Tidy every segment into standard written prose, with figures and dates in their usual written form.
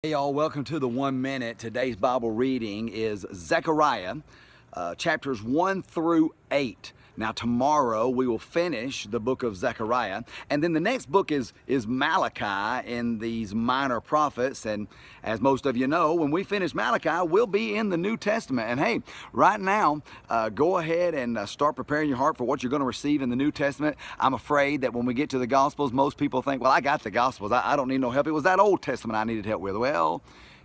Hey y'all, welcome to the 1 Minute. Today's Bible reading is Zechariah, chapters 1 through 8. Now tomorrow we will finish the book of Zechariah, and then the next book is Malachi in these minor prophets. And as most of you know, when we finish Malachi, we'll be in the New Testament. And hey, right now, go ahead and start preparing your heart for what you're going to receive in the New Testament. I'm afraid that when we get to the Gospels, most people think, well, I got the Gospels. I don't need no help. It was that Old Testament I needed help with. Well,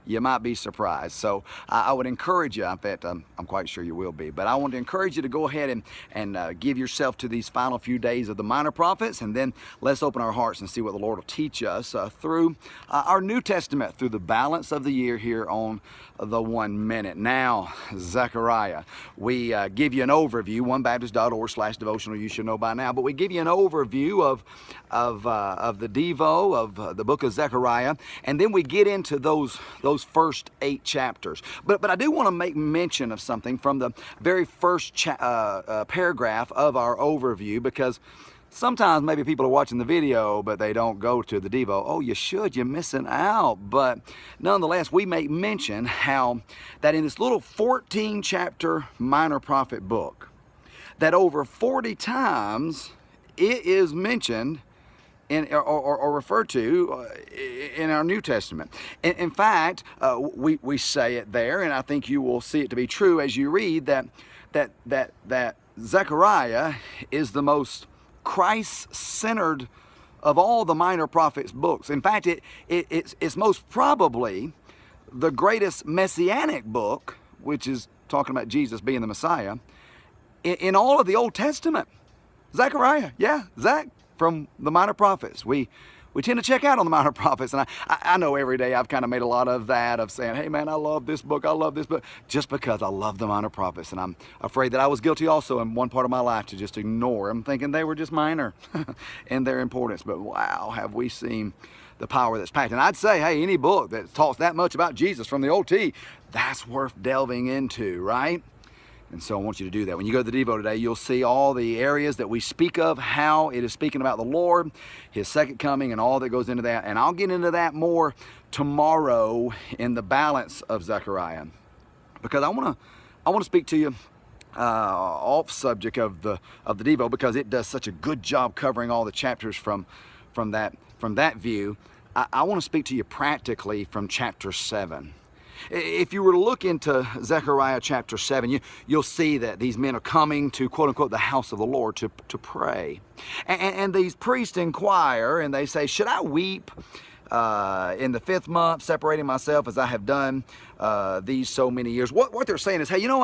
you might be surprised. So I would encourage you, in fact, I'm quite sure you will be, but I want to encourage you to go ahead and give yourself to these final few days of the minor prophets, and then let's open our hearts and see what the Lord will teach us through our New Testament, through the balance of the year here on the 1 Minute. Now, Zechariah, we give you an overview, onebaptist.org/devotional, you should know by now, but we give you an overview of the Devo, of the book of Zechariah, and then we get into those first 8 chapters. But I do want to make mention of something from the very first paragraph of our overview, because sometimes maybe people are watching the video, but they don't go to the Devo. Oh, you should. You're missing out. But nonetheless, we make mention how that in this little 14-chapter minor prophet book, that over 40 times it is mentioned or referred to in our New Testament. In fact, we say it there, and I think you will see it to be true as you read that Zechariah is the most Christ-centered of all the minor prophets books. In fact, it's most probably the greatest messianic book, which is talking about Jesus being the Messiah, in all of the Old Testament. Zechariah, yeah, Zach, from the minor prophets. We tend to check out on the minor prophets, and I know every day I've kind of made a lot of that, of saying, hey man, I love this book, just because I love the minor prophets. And I'm afraid that I was guilty also in one part of my life to just ignore them, thinking they were just minor in their importance. But wow, have we seen the power that's packed. And I'd say, hey, any book that talks that much about Jesus from the OT, that's worth delving into, right? And so I want you to do that. When you go to the Devo today, you'll see all the areas that we speak of, how it is speaking about the Lord, His second coming, and all that goes into that. And I'll get into that more tomorrow in the balance of Zechariah, because I want to speak to you off subject of the Devo, because it does such a good job covering all the chapters from that view. I want to speak to you practically from chapter 7. If you were to look into Zechariah chapter 7, you'll see that these men are coming to, quote unquote, the house of the Lord to pray. And these priests inquire, and they say, should I weep in the 5th month, separating myself as I have done these so many years? What they're saying is, hey, you know,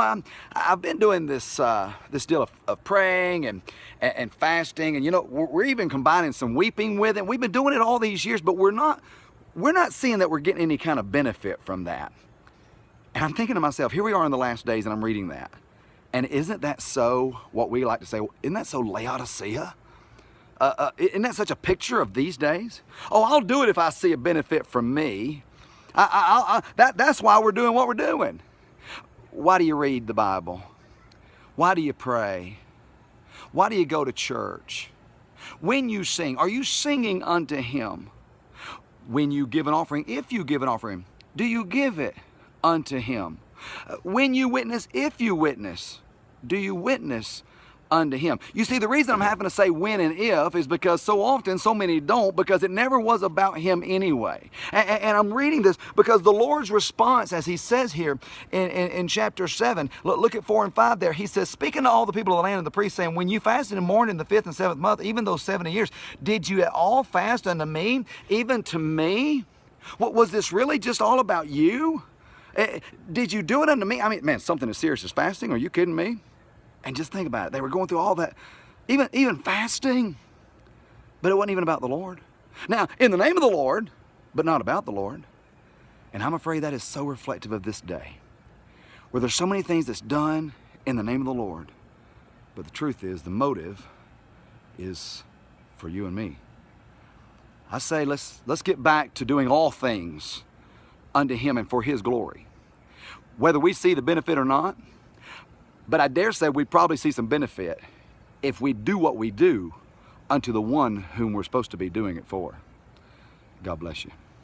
I've been doing this deal of praying and fasting, and you know, we're even combining some weeping with it. We've been doing it all these years, but we're not seeing that we're getting any kind of benefit from that. And I'm thinking to myself, here we are in the last days, and I'm reading that. And isn't that so, what we like to say, isn't that so Laodicea? Isn't that such a picture of these days? Oh, I'll do it if I see a benefit from me. That's why we're doing what we're doing. Why do you read the Bible? Why do you pray? Why do you go to church? When you sing, are you singing unto Him? When you give an offering, if you give an offering, do you give it unto Him? When you witness, if you witness, do you witness unto Him? You see, the reason I'm having to say when and if is because so often so many don't, because it never was about Him anyway. And I'm reading this because the Lord's response, as He says here in chapter 7, look at 4 and 5 there. He says, speaking to all the people of the land and the priests, saying, when you fasted and mourned in the 5th and 7th month, even those 70 years, did you at all fast unto me, even to me? What was this really just all about you? Did you do it unto me? I mean, man, something as serious as fasting? Are you kidding me? And just think about it. They were going through all that, even fasting, but it wasn't even about the Lord. Now, in the name of the Lord, but not about the Lord. And I'm afraid that is so reflective of this day, where there's so many things that's done in the name of the Lord, but the truth is the motive is for you and me. I say let's get back to doing all things unto Him and for His glory, whether we see the benefit or not. But I dare say we'd probably see some benefit if we do what we do unto the one whom we're supposed to be doing it for. God bless you.